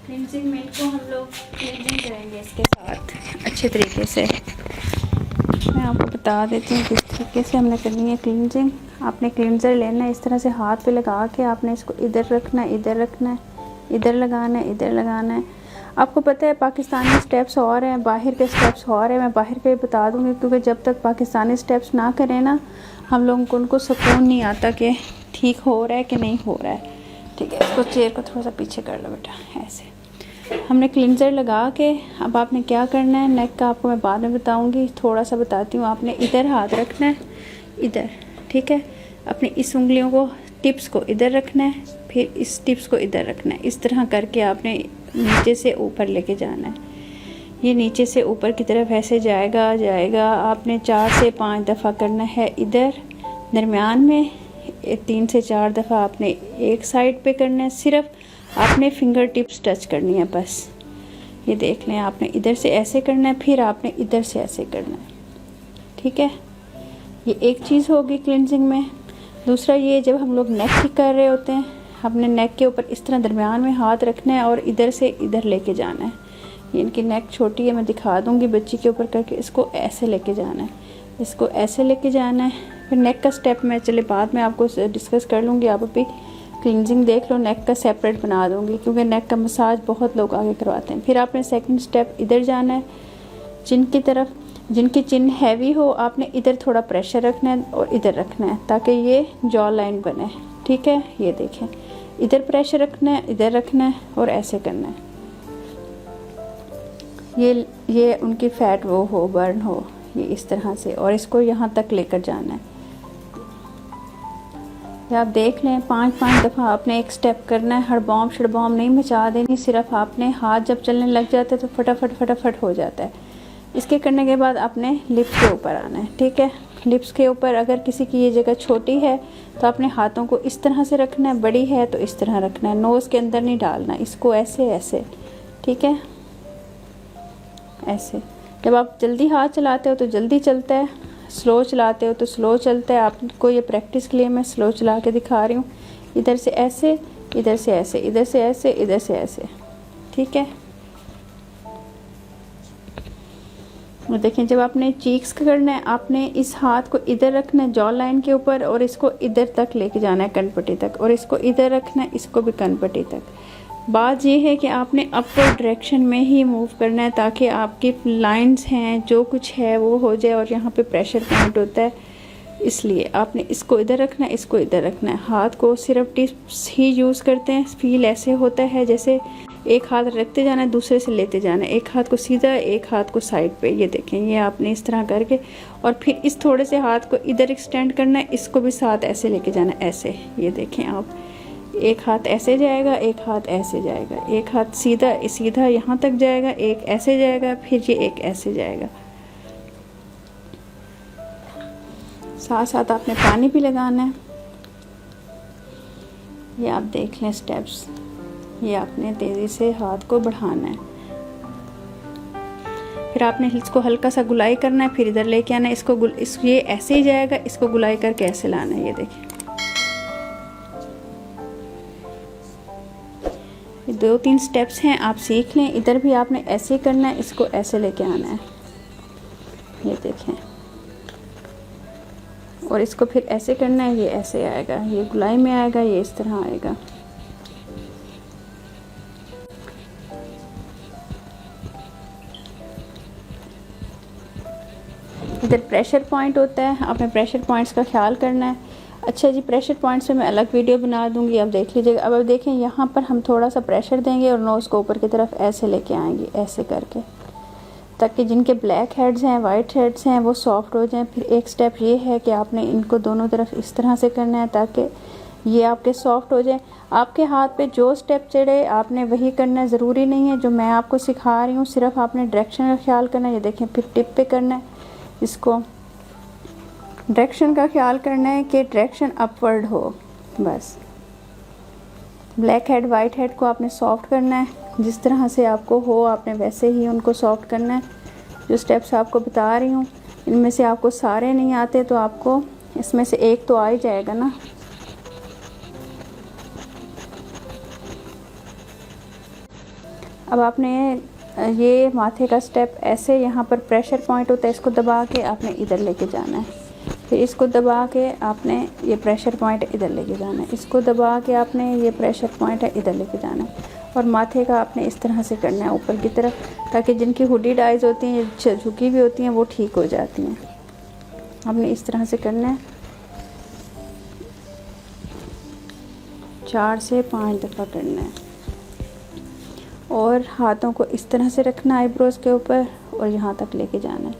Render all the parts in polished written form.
Cleansing milk को हम लोग क्लिनजिंग करेंगे इसके साथ अच्छे तरीके से। मैं आपको बता देती हूँ किस तरीके से हमने करनी है क्लिनजिंग। आपने क्लिनज़र लेना है, इस तरह से हाथ पे लगा के आपने इसको इधर रखना है, इधर रखना है, इधर लगाना है, इधर लगाना है। आपको पता है पाकिस्तानी स्टेप्स और हैं, बाहर के स्टेप्स और हैं। मैं बाहर के बता दूँगी, क्योंकि जब तक पाकिस्तानी स्टेप्स ना करें ना, हम लोगों को उनको सुकून नहीं आता कि ठीक हो रहा है कि नहीं हो रहा है। ठीक है, इसको चेयर को थोड़ा सा पीछे कर लो बेटा, ऐसे। हमने क्लिनज़र लगा के अब आपने क्या करना है, नेक का आपको मैं बाद में बताऊंगी, थोड़ा सा बताती हूँ। आपने इधर हाथ रखना है, इधर, ठीक है। अपनी इस उंगलियों को, टिप्स को इधर रखना है, फिर इस टिप्स को इधर रखना है। इस तरह करके आपने नीचे से ऊपर लेके जाना है। ये नीचे से ऊपर की तरफ ऐसे जाएगा जाएगा। आपने 4 से 5 दफ़ा करना है इधर, दरमियान में 3 से 4 दफ़ा आपने एक साइड पे करना है। सिर्फ आपने फिंगर टिप्स टच करनी है बस। ये देख लें, आपने इधर से ऐसे करना है, फिर आपने इधर से ऐसे करना है, ठीक है। ये एक चीज़ होगी क्लिनजिंग में। दूसरा ये, जब हम लोग नेक की कर रहे होते हैं, हमने नेक के ऊपर इस तरह दरमियान में हाथ रखना है और इधर से इधर लेके जाना है। ये इनकी नेक छोटी है, मैं दिखा दूँगी बच्ची के ऊपर करके। इसको ऐसे लेके जाना है, इसको ऐसे लेके जाना है। फिर नेक का स्टेप मैं चले बाद में आपको डिस्कस कर लूँगी। आप अभी क्लिनजिंग देख लो, नेक का सेपरेट बना दूँगी, क्योंकि नेक का मसाज बहुत लोग आगे करवाते हैं। फिर आपने सेकंड स्टेप इधर जाना है, चिन की तरफ। जिनकी चिन हैवी हो, आपने इधर थोड़ा प्रेशर रखना है और इधर रखना है, ताकि ये जॉ लाइन बने, ठीक है। ये देखें, इधर प्रेशर रखना है, इधर रखना है और ऐसे करना है। ये उनकी फैट वो हो, बर्न हो, ये इस तरह से, और इसको यहाँ तक लेकर जाना है। या आप देख लें, 5-5 दफ़ा आपने एक स्टेप करना है। हड़बॉम शड़बॉम नहीं मचा देनी, सिर्फ आपने हाथ जब चलने लग जाते हैं तो फटाफट फटाफट हो जाता है। इसके करने के बाद आपने लिप्स के ऊपर आना है, ठीक है। लिप्स के ऊपर अगर किसी की ये जगह छोटी है तो अपने हाथों को इस तरह से रखना है, बड़ी है तो इस तरह रखना है। नोज़ के अंदर नहीं डालना, इसको ऐसे ऐसे, ठीक है, ऐसे। जब आप जल्दी हाथ चलाते हो तो जल्दी चलता है, स्लो चलाते हो तो स्लो चलता है। आपको ये प्रैक्टिस के लिए मैं स्लो चला के दिखा रही हूँ। इधर से ऐसे, इधर से ऐसे, इधर से ऐसे, इधर से ऐसे, ठीक है। और देखें, जब आपने चीक्स करना है, आपने इस हाथ को इधर रखना है जॉ लाइन के ऊपर, और इसको इधर तक लेके जाना है कनपट्टी तक, और इसको इधर रखना है, इसको भी कनपट्टी तक। बात ये है कि आपने अपवर्ड डायरेक्शन में ही मूव करना है, ताकि आपकी लाइंस हैं जो कुछ है वो हो जाए, और यहाँ पे प्रेशर पॉइंट होता है, इसलिए आपने इसको इधर रखना है, इसको इधर रखना है। हाथ को सिर्फ टिप्स ही यूज़ करते हैं। फील ऐसे होता है जैसे एक हाथ रखते जाना है, दूसरे से लेते जाना है, एक हाथ को सीधा, एक हाथ को साइड पे। ये देखें, ये आपने इस तरह करके, और फिर इस थोड़े से हाथ को इधर एक्सटेंड करना है, इसको भी साथ ऐसे लेके जाना है, ऐसे। ये देखें आप, एक हाथ ऐसे जाएगा, एक हाथ ऐसे जाएगा, एक हाथ सीधा सीधा यहाँ तक जाएगा, एक ऐसे जाएगा, फिर ये एक ऐसे जाएगा। साथ साथ आपने पानी भी लगाना है। ये आप देख लें स्टेप्स, ये आपने तेज़ी से हाथ को बढ़ाना है। फिर आपने इसको हल्का सा गुलाई करना है, फिर इधर लेके आना है। ये ऐसे ही जाएगा, इसको गुलाई करके ऐसे लाना है। ये देखिए, ये 2-3 स्टेप्स हैं, आप सीख लें। इधर भी आपने ऐसे करना है, इसको ऐसे लेके आना है। ये देखें, और इसको फिर ऐसे करना है, ये ऐसे आएगा, ये गुलाई में आएगा, ये इस तरह आएगा। इधर प्रेशर पॉइंट होता है, आपने प्रेशर पॉइंट्स का ख्याल करना है। अच्छा जी, प्रेशर पॉइंट्स पे मैं अलग वीडियो बना दूंगी, आप देख लीजिएगा। अब देखें, यहाँ पर हम थोड़ा सा प्रेशर देंगे और नोज़ को ऊपर की तरफ ऐसे लेके आएंगे, ऐसे करके, ताकि जिनके ब्लैक हेड्स हैं, वाइट हेड्स हैं, वो सॉफ्ट हो जाएं। फिर एक स्टेप ये है कि आपने इनको दोनों तरफ इस तरह से करना है, ताकि ये आपके सॉफ्ट हो जाए। आपके हाथ पे जो स्टेप चढ़े आपने वही करना है, ज़रूरी नहीं है जो मैं आपको सिखा रही हूँ। सिर्फ आपने डायरेक्शन का ख्याल करना है। ये देखें, फिर टिप पे करना है, इसको डायरेक्शन का ख्याल करना है कि डायरेक्शन अपवर्ड हो, बस। ब्लैक हेड वाइट हेड को आपने सॉफ्ट करना है, जिस तरह से आपको हो आपने वैसे ही उनको सॉफ्ट करना है। जो स्टेप्स आपको बता रही हूँ, इनमें से आपको सारे नहीं आते तो आपको इसमें से एक तो आ ही जाएगा ना। अब आपने ये माथे का स्टेप ऐसे, यहाँ पर प्रेशर पॉइंट होता है, इसको दबा के आपने इधर लेके जाना है। फिर इसको दबा के आपने ये प्रेशर पॉइंट इधर लेके जाना है। इसको दबा के आपने ये प्रेशर पॉइंट है इधर लेके जाना है। और माथे का आपने इस तरह से करना है ऊपर की तरफ, ताकि जिनकी हुडीड आइज़ होती हैं, झुकी हुई होती हैं, वो ठीक हो जाती हैं। हमने इस तरह से करना है 4 से 5 दफ़ा करना है। और हाथों को इस तरह से रखना आईब्रोज़ के ऊपर और यहाँ तक लेके जाना है।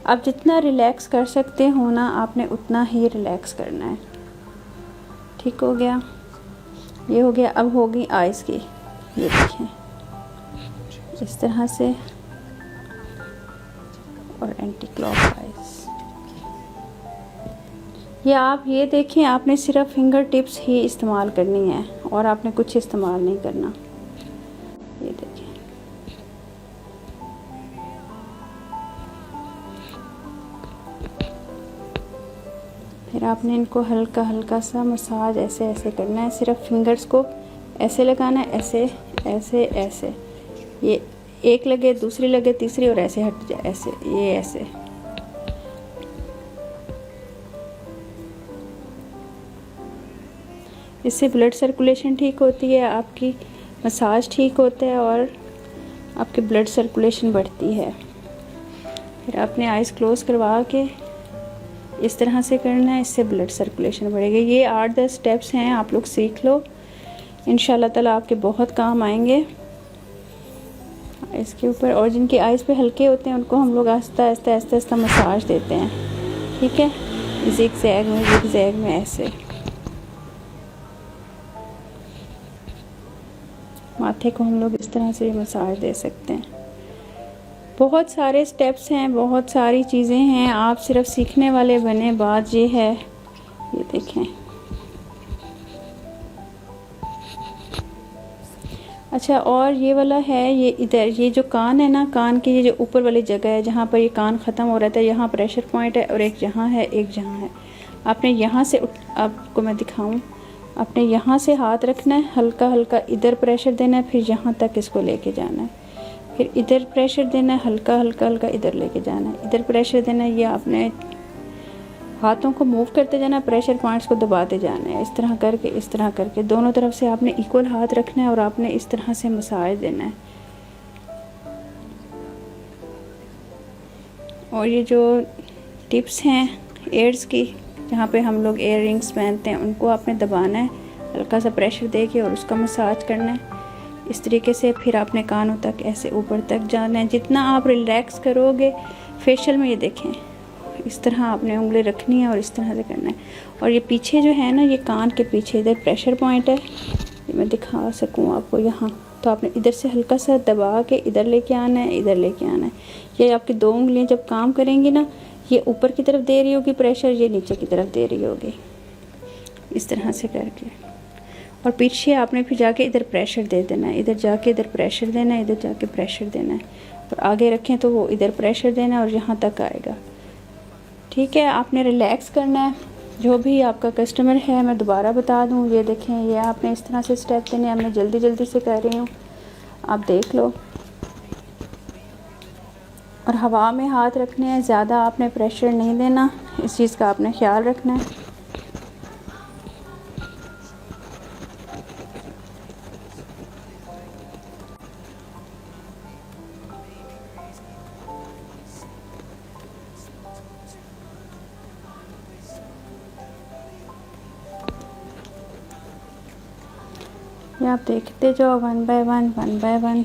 आप जितना रिलैक्स कर सकते हो ना, आपने उतना ही रिलैक्स करना है। ठीक हो गया, ये हो गया। अब होगी आइज़ की, ये देखें इस तरह से, और एंटी क्लॉकवाइज। ये आप ये देखें, आपने सिर्फ फिंगर टिप्स ही इस्तेमाल करनी है और आपने कुछ इस्तेमाल नहीं करना। ये देखें, फिर आपने इनको हल्का हल्का सा मसाज ऐसे ऐसे करना है। सिर्फ फिंगर्स को ऐसे लगाना है, ऐसे ऐसे ऐसे, ये एक लगे, दूसरी लगे, तीसरी, और ऐसे हट जाए, ऐसे, ये ऐसे। इससे ब्लड सर्कुलेशन ठीक होती है, आपकी मसाज ठीक होता है और आपकी ब्लड सर्कुलेशन बढ़ती है। फिर आपने आइज़ क्लोज़ करवा के इस तरह से करना है, इससे ब्लड सर्कुलेशन बढ़ेगी। ये 8-10 स्टेप्स हैं, आप लोग सीख लो, इंशाल्लाह ताला आपके बहुत काम आएंगे इसके ऊपर। और जिनकी आइज़ पे हल्के होते हैं उनको हम लोग आहिस्ता आहिस्ता आहिस्ता आहिस्ता मसाज देते हैं। ठीक है, ज़िगज़ैग में, ज़िगज़ैग में ऐसे। माथे को हम लोग इस तरह से मसाज दे सकते हैं। बहुत सारे स्टेप्स हैं, बहुत सारी चीज़ें हैं, आप सिर्फ सीखने वाले बने। बात ये है, ये देखें। अच्छा, और ये वाला है, ये इधर, ये जो कान है ना, कान की ये जो ऊपर वाली जगह है जहाँ पर ये कान ख़त्म हो रहा था, यहाँ प्रेशर पॉइंट है, और एक यहाँ है, एक जहाँ है। आपने यहाँ से आपको मैं दिखाऊं, आपने यहाँ से हाथ रखना है, हल्का हल्का इधर प्रेशर देना है, फिर यहाँ तक इसको लेके जाना है, फिर इधर प्रेशर देना है, हल्का हल्का हल्का इधर लेके जाना है, इधर प्रेशर देना है। ये आपने हाथों को मूव करते जाना, प्रेशर पॉइंट्स को दबाते जाना है, इस तरह करके, इस तरह करके दोनों तरफ से आपने इक्वल हाथ रखना है और आपने इस तरह से मसाज देना है। और ये जो टिप्स हैं एयर्स की, जहाँ पे हम लोग एयर रिंग्स पहनते हैं, उनको आपने दबाना है हल्का सा प्रेशर दे के और उसका मसाज करना है इस तरीके से। फिर आपने कानों तक ऐसे ऊपर तक जाना है। जितना आप रिलैक्स करोगे फेशियल में, ये देखें इस तरह आपने उंगली रखनी है और इस तरह से करना है। और ये पीछे जो है ना, ये कान के पीछे इधर प्रेशर पॉइंट है, ये मैं दिखा सकूँ आपको यहाँ, तो आपने इधर से हल्का सा दबा के इधर लेके आना है, इधर लेके आना है। ये आपकी 2 उंगलियाँ जब काम करेंगी ना, ये ऊपर की तरफ दे रही होगी प्रेशर, ये नीचे की तरफ दे रही होगी, इस तरह से करके। और पीछे आपने फिर जाके इधर प्रेशर दे देना है, इधर जाके इधर प्रेशर देना है, इधर जाके प्रेशर देना है। और आगे रखें तो वो इधर प्रेशर देना है और यहाँ तक आएगा। ठीक है, आपने रिलैक्स करना है। जो भी आपका कस्टमर है, मैं दोबारा बता दूँ, ये देखें, ये आपने इस तरह से स्टेप देने हैं। मैं जल्दी जल्दी से कर रही हूँ, आप देख लो। और हवा में हाथ रखने हैं, ज़्यादा आपने प्रेशर नहीं देना, इस चीज़ का आपने ख्याल रखना है। ये आप देखते जाओ 1 बाय 1 1 बाय 1।